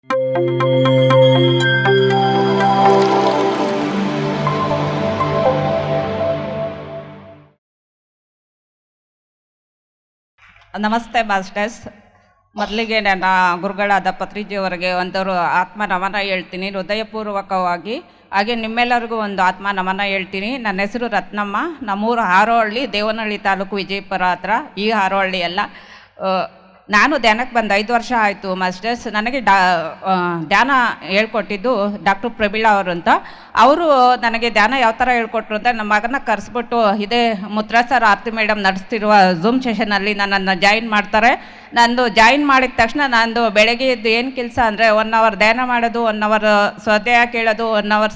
ನಮಸ್ತೆ ಮಾಸ್ಟರ್ಸ್. ಮೊದಲಿಗೆ ನನ್ನ ಗುರುಗಳಾದ ಪತ್ರಿಜಿಯವರಿಗೆ ಒಂದವರು ಆತ್ಮ ನಮನ ಹೇಳ್ತೀನಿ ಹೃದಯಪೂರ್ವಕವಾಗಿ. ಹಾಗೆ ನಿಮ್ಮೆಲ್ಲರಿಗೂ ಒಂದು ಆತ್ಮ ನಮನ ಹೇಳ್ತೀನಿ. ನನ್ನ ಹೆಸರು ರತ್ನಮ್ಮ. ನಮ್ಮೂರು ಹಾರೋಹಳ್ಳಿ, ದೇವನಹಳ್ಳಿ ತಾಲೂಕು, ವಿಜಯಪುರ ಹತ್ರ. ಈ ಹಾರೋಹಳ್ಳಿ ಅಲ್ಲ. ನಾನು ಧ್ಯಾನಕ್ಕೆ ಬಂದು 5 ವರ್ಷ ಆಯಿತು ಮಾಸ್ಟರ್ಸ್. ನನಗೆ ಧ್ಯಾನ ಹೇಳ್ಕೊಟ್ಟಿದ್ದು ಡಾಕ್ಟರ್ ಪ್ರಬೀಳಾ ಅವರು ಅಂತ. ಅವರು ನನಗೆ ಧ್ಯಾನ ಯಾವ ಥರ ಹೇಳ್ಕೊಟ್ರು ಅಂತ ನಮ್ಮ ಮಗನ ಕರೆಸ್ಬಿಟ್ಟು ಇದೇ ಮುತ್ರಾ ಸರ್ ಆರ್ತಿ ಮೇಡಮ್ ನಡೆಸ್ತಿರುವ ಝೂಮ್ ಸೆಷನಲ್ಲಿ ನನ್ನನ್ನು ಜಾಯಿನ್ ಮಾಡ್ತಾರೆ. ನಂದು ಜಾಯಿನ್ ಮಾಡಿದ ತಕ್ಷಣ ನಂದು ಬೆಳಗ್ಗೆ ಎದ್ದು ಏನು ಕೆಲಸ ಅಂದರೆ 1 ಅವರ್ ಧ್ಯಾನ ಮಾಡೋದು, 1 ಅವರ್ ಸ್ವಾಧ್ಯಾಯ ಕೇಳೋದು, 1 ಅವರ್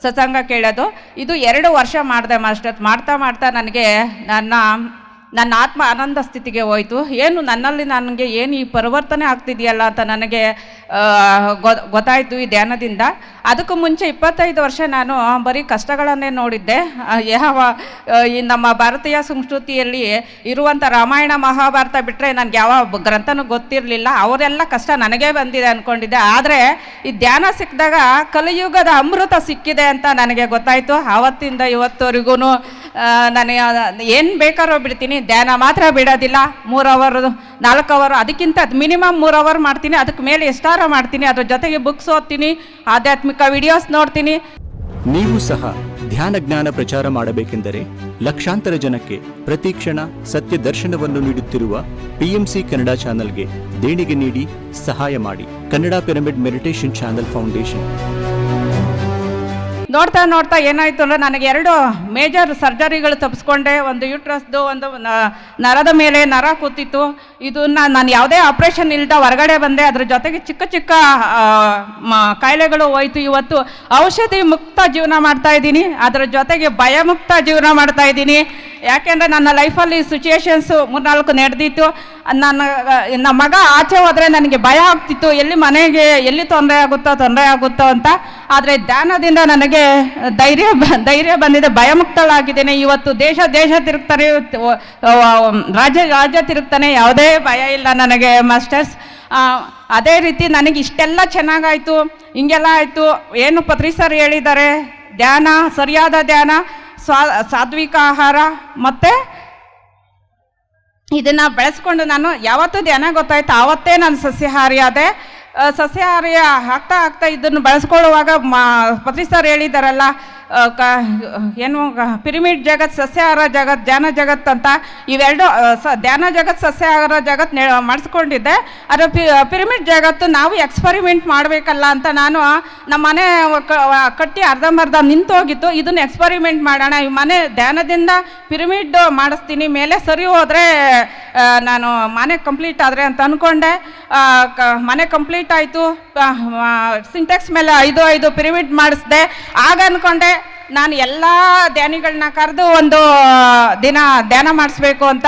ಸತ್ಸಂಗ ಕೇಳೋದು. ಇದು 2 ವರ್ಷ ಮಾಡಿದೆ ಮಾಸ್ಟರ್. ಮಾಡ್ತಾ ನನಗೆ ನನ್ನ ಆತ್ಮ ಆನಂದ ಸ್ಥಿತಿಗೆ ಹೋಯಿತು. ಏನು ನನ್ನಲ್ಲಿ ನನಗೆ ಏನು ಈ ಪರಿವರ್ತನೆ ಆಗ್ತಿದೆಯಲ್ಲ ಅಂತ ನನಗೆ ಗೊತ್ತಾಯಿತು ಈ ಧ್ಯಾನದಿಂದ. ಅದಕ್ಕೂ ಮುಂಚೆ 25 ವರ್ಷ ನಾನು ಬರೀ ಕಷ್ಟಗಳನ್ನೇ ನೋಡಿದ್ದೆ. ಈ ನಮ್ಮ ಭಾರತೀಯ ಸಂಸ್ಕೃತಿಯಲ್ಲಿ ಇರುವಂಥ ರಾಮಾಯಣ ಮಹಾಭಾರತ ಬಿಟ್ಟರೆ ನನಗೆ ಯಾವ ಗ್ರಂಥನೂ ಗೊತ್ತಿರಲಿಲ್ಲ. ಅವರೆಲ್ಲ ಕಷ್ಟ ನನಗೇ ಬಂದಿದೆ ಅಂದ್ಕೊಂಡಿದ್ದೆ. ಆದರೆ ಈ ಧ್ಯಾನ ಸಿಕ್ಕಿದಾಗ ಕಲಿಯುಗದ ಅಮೃತ ಸಿಕ್ಕಿದೆ ಅಂತ ನನಗೆ ಗೊತ್ತಾಯಿತು. ಆವತ್ತಿಂದ ಇವತ್ತವರೆಗೂ ನನಗೆ ಏನು ಬೇಕಾದ್ರೂ ಬಿಡ್ತೀನಿ, ಧ್ಯಾನ ಮಾತ್ರ ಬಿಡೋದಿಲ್ಲ. 3 ಅವರ್ 4 ಅವರ್, ಅದಕ್ಕಿಂತ ಮಿನಿಮಮ್ 3 ಅವರ್ ಮಾಡ್ತೀನಿ. ಅದಕ್ಕೆ ಮೇಲೆ ಎಷ್ಟಾರ ಮಾಡ್ತೀನಿ. ಅದ್ರ ಜೊತೆಗೆ ಬುಕ್ಸ್ ಓದ್ತೀನಿ, ಆಧ್ಯಾತ್ಮಿಕ ವಿಡಿಯೋಸ್ ನೋಡ್ತೀನಿ. ನೀವು ಸಹ ಧ್ಯಾನ ಜ್ಞಾನ ಪ್ರಚಾರ ಮಾಡಬೇಕೆಂದರೆ ಲಕ್ಷಾಂತರ ಜನಕ್ಕೆ ಪ್ರತಿ ಕ್ಷಣ ಸತ್ಯ ದರ್ಶನವನ್ನು ನೀಡುತ್ತಿರುವ PMC ಕನ್ನಡ ಚಾನೆಲ್ಗೆ ದೇಣಿಗೆ ನೀಡಿ ಸಹಾಯ ಮಾಡಿ. Kannada pyramid meditation channel foundation. ನೋಡ್ತಾ ಏನಾಯಿತು ಅಂದರೆ ನನಗೆ 2 ಮೇಜರ್ ಸರ್ಜರಿಗಳು ತಪ್ಪಿಸ್ಕೊಂಡೆ. ಒಂದು ಯೂಟ್ರಸ್ದು, ಒಂದು ನರದ ಮೇಲೆ ನರ ಕೂತಿತ್ತು. ಇದನ್ನು ನಾನು ಯಾವುದೇ ಆಪ್ರೇಷನ್ ಇಲ್ಲದ ಹೊರಗಡೆ ಬಂದೆ. ಅದ್ರ ಜೊತೆಗೆ ಚಿಕ್ಕ ಕಾಯಿಲೆಗಳು ಹೋಯ್ತು. ಇವತ್ತು ಔಷಧಿ ಮುಕ್ತ ಜೀವನ ಮಾಡ್ತಾಯಿದ್ದೀನಿ. ಅದರ ಜೊತೆಗೆ ಭಯಮುಕ್ತ ಜೀವನ ಮಾಡ್ತಾಯಿದ್ದೀನಿ. ಯಾಕೆಂದರೆ ನನ್ನ ಲೈಫಲ್ಲಿ ಸಿಚುಯೇಷನ್ಸು 3-4 ನಡೆದಿತ್ತು. ನಮ್ಮ ಮಗ ಆಚೆ ಹೋದರೆ ನನಗೆ ಭಯ ಆಗ್ತಿತ್ತು, ಎಲ್ಲಿ ತೊಂದರೆ ಆಗುತ್ತೋ ಅಂತ. ಆದರೆ ಧ್ಯಾನದಿಂದ ನನಗೆ ಧೈರ್ಯ ಬಂದಿದೆ, ಭಯಮುಕ್ತಳಾಗಿದ್ದೇನೆ. ಇವತ್ತು ದೇಶ ತಿರುಗ್ತಾರೆ, ರಾಜ್ಯ ತಿರುಗ್ತಾನೆ, ಯಾವುದೇ ಭಯ ಇಲ್ಲ ನನಗೆ ಮಾಸ್ಟರ್ಸ್. ಅದೇ ರೀತಿ ನನಗೆ ಇಷ್ಟೆಲ್ಲ ಚೆನ್ನಾಗಾಯಿತು, ಹಿಂಗೆಲ್ಲ ಆಯಿತು. ಏನು ಪತ್ರಿ ಸರ್ ಹೇಳಿದ್ದಾರೆ, ಧ್ಯಾನ, ಸರಿಯಾದ ಧ್ಯಾನ, ಸಾತ್ವಿಕ ಆಹಾರ, ಮತ್ತು ಇದನ್ನು ಬೆಳೆಸ್ಕೊಂಡು ನಾನು ಯಾವತ್ತೂ ಧ್ಯಾನ ಗೊತ್ತಾಯ್ತು ಆವತ್ತೇ ನಾನು ಸಸ್ಯಾಹಾರಿ ಆದೆ. ಸಸ್ಯಾಹಾರಿ ಆಗ್ತಾ ಇದನ್ನು ಬೆಳೆಸ್ಕೊಳ್ಳುವಾಗ ಪತ್ರಿ ಸರ್ ಹೇಳಿದಾರಲ್ಲ, ಏನು ಪಿರಮಿಡ್ ಜಗತ್, ಸಸ್ಯಾಹಾರ ಜಗತ್, ಧ್ಯಾನ ಜಗತ್ ಅಂತ. ಇವೆರಡು ಧ್ಯಾನ ಜಗತ್, ಸಸ್ಯಾಹಾರ ಜಗತ್ ಮಾಡಿಸ್ಕೊಂಡಿದ್ದೆ. ಅದು ಪಿರಮಿಡ್ ಜಗತ್ತು ನಾವು ಎಕ್ಸ್ಪರಿಮೆಂಟ್ ಮಾಡಬೇಕಲ್ಲ ಅಂತ ನಾನು ನಮ್ಮ ಮನೆ ಕಟ್ಟಿ ಅರ್ಧಂಬರ್ಧ ನಿಂತೋಗಿತ್ತು. ಇದನ್ನು ಎಕ್ಸ್ಪರಿಮೆಂಟ್ ಮಾಡೋಣ, ಈ ಮನೆ ಧ್ಯಾನದಿಂದ ಪಿರಮಿಡ್ ಮಾಡಿಸ್ತೀನಿ, ಮೇಲೆ ಸರಿ ಹೋದರೆ ನಾನು ಮನೆ ಕಂಪ್ಲೀಟ್ ಆದರೆ ಅಂತ ಅಂದ್ಕೊಂಡೆ. ಮನೆ ಕಂಪ್ಲೀಟ್ ಆಯಿತು. ಸಿಂಟೆಕ್ಸ್ ಮೇಲೆ 5 ಪಿರಮಿಡ್ ಮಾಡಿಸ್ದೆ. ಆಗ ಅಂದ್ಕೊಂಡೆ ನಾನು ಎಲ್ಲ ಧ್ಯಾನಿಗಳನ್ನ ಕರೆದು ಒಂದು ದಿನ ಧ್ಯಾನ ಮಾಡಿಸ್ಬೇಕು ಅಂತ.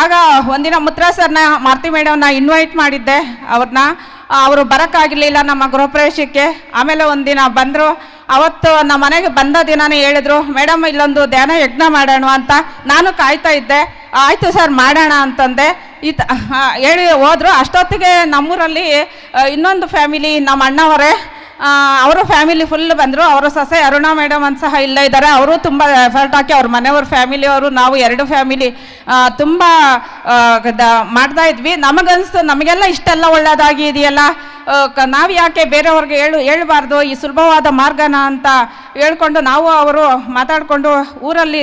ಆಗ ಒಂದಿನ ಮುತ್ರಾ ಸರ್ನ, ಮಾರ್ತಿ ಮೇಡಮ್ನ ಇನ್ವೈಟ್ ಮಾಡಿದ್ದೆ. ಅವರು ಬರೋಕ್ಕಾಗಲಿಲ್ಲ ನಮ್ಮ ಗೃಹಪ್ರವೇಶಕ್ಕೆ. ಆಮೇಲೆ ಒಂದಿನ ಬಂದರು. ಅವತ್ತು ನಮ್ಮ ಮನೆಗೆ ಬಂದ ದಿನಾನೇ ಹೇಳಿದ್ರು, ಮೇಡಮ್ ಇಲ್ಲೊಂದು ಧ್ಯಾನ ಯಜ್ಞ ಮಾಡೋಣ ಅಂತ. ನಾನು ಕಾಯ್ತಾ ಇದ್ದೆ. ಆಯಿತು ಸರ್ ಮಾಡೋಣ ಅಂತಂದೆ. ಹೇಳಿ ಹೋದರು. ಅಷ್ಟೊತ್ತಿಗೆ ನಮ್ಮೂರಲ್ಲಿ ಇನ್ನೊಂದು ಫ್ಯಾಮಿಲಿ, ನಮ್ಮ ಅಣ್ಣವರೇ, ಅವರು ಫ್ಯಾಮಿಲಿ ಫುಲ್ ಬಂದರು. ಅವರ ಸೊಸೆ ಅರುಣಾ ಮೇಡಮ್ ಅಂತ ಸಹ ಇಲ್ಲೇ ಇದ್ದಾರೆ. ಅವರು ತುಂಬ ಎಫರ್ಟ್ ಹಾಕಿ ಅವ್ರ ಮನೆಯವ್ರ ಫ್ಯಾಮಿಲಿಯವರು, ನಾವು 2 ಫ್ಯಾಮಿಲಿ ತುಂಬ ಮಾಡ್ತಾ ಇದ್ವಿ. ನಮಗನ್ನಿಸ್ತು ನಮಗೆಲ್ಲ ಇಷ್ಟೆಲ್ಲ ಒಳ್ಳೆಯದಾಗಿ ಇದೆಯಲ್ಲ, ನಾವು ಯಾಕೆ ಬೇರೆಯವ್ರಿಗೆ ಹೇಳ್ಬಾರ್ದು ಈ ಸುಲಭವಾದ ಮಾರ್ಗನ ಅಂತ ಹೇಳ್ಕೊಂಡು ನಾವು ಅವರು ಮಾತಾಡಿಕೊಂಡು ಊರಲ್ಲಿ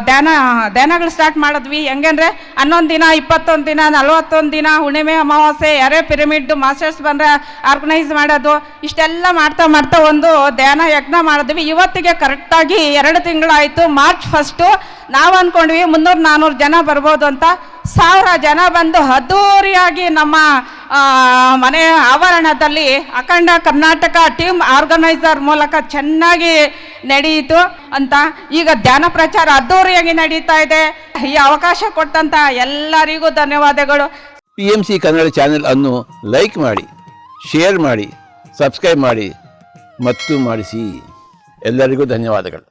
ಧ್ಯಾನಗಳು ಸ್ಟಾರ್ಟ್ ಮಾಡಿದ್ವಿ. ಹೆಂಗಂದರೆ 11 ದಿನ, 21 ದಿನ, 41 ದಿನ, ಹುಣ್ಣಿಮೆ, ಅಮಾವಾಸ್ಯೆ, ಯಾರೇ ಪಿರಮಿಡ್ ಮಾಸ್ಟರ್ಸ್ ಬಂದರೆ ಆರ್ಗನೈಸ್ ಮಾಡೋದು, ಇಷ್ಟೆಲ್ಲ ಮಾಡ್ತಾ ಒಂದು ಧ್ಯಾನ ಯಜ್ಞ ಮಾಡಿದ್ವಿ. ಇವತ್ತಿಗೆ ಕರೆಕ್ಟಾಗಿ 2 ತಿಂಗಳಾಯಿತು. ಮಾರ್ಚ್ 1 ನಾವು ಅಂದ್ಕೊಂಡ್ವಿ 300-400 ಜನ ಬರ್ಬೋದು ಅಂತ. 1000 ಜನ ಬಂದು ಅದ್ದೂರಿಯಾಗಿ ನಮ್ಮ ಮನೆ ಆವರಣದಲ್ಲಿ ಅಖಂಡ ಕರ್ನಾಟಕ ಟೀಮ್ ಆರ್ಗನೈಸರ್ ಮೂಲಕ ಚೆನ್ನಾಗಿ ನಡೆಯಿತು ಅಂತ. ಈಗ ಧ್ಯಾನ ಪ್ರಚಾರ ಅದ್ದೂರಿಯಾಗಿ ನಡೀತಾ ಇದೆ. ಈ ಅವಕಾಶ ಕೊಟ್ಟಂತ ಎಲ್ಲರಿಗೂ ಧನ್ಯವಾದಗಳು. PMC ಕನ್ನಡ ಚಾನೆಲ್ ಅನ್ನು ಲೈಕ್ ಮಾಡಿ, ಶೇರ್ ಮಾಡಿ, ಸಬ್ಸ್ಕ್ರೈಬ್ ಮಾಡಿ ಮತ್ತು ಮಾಡಿಸಿ. ಎಲ್ಲರಿಗೂ ಧನ್ಯವಾದಗಳು.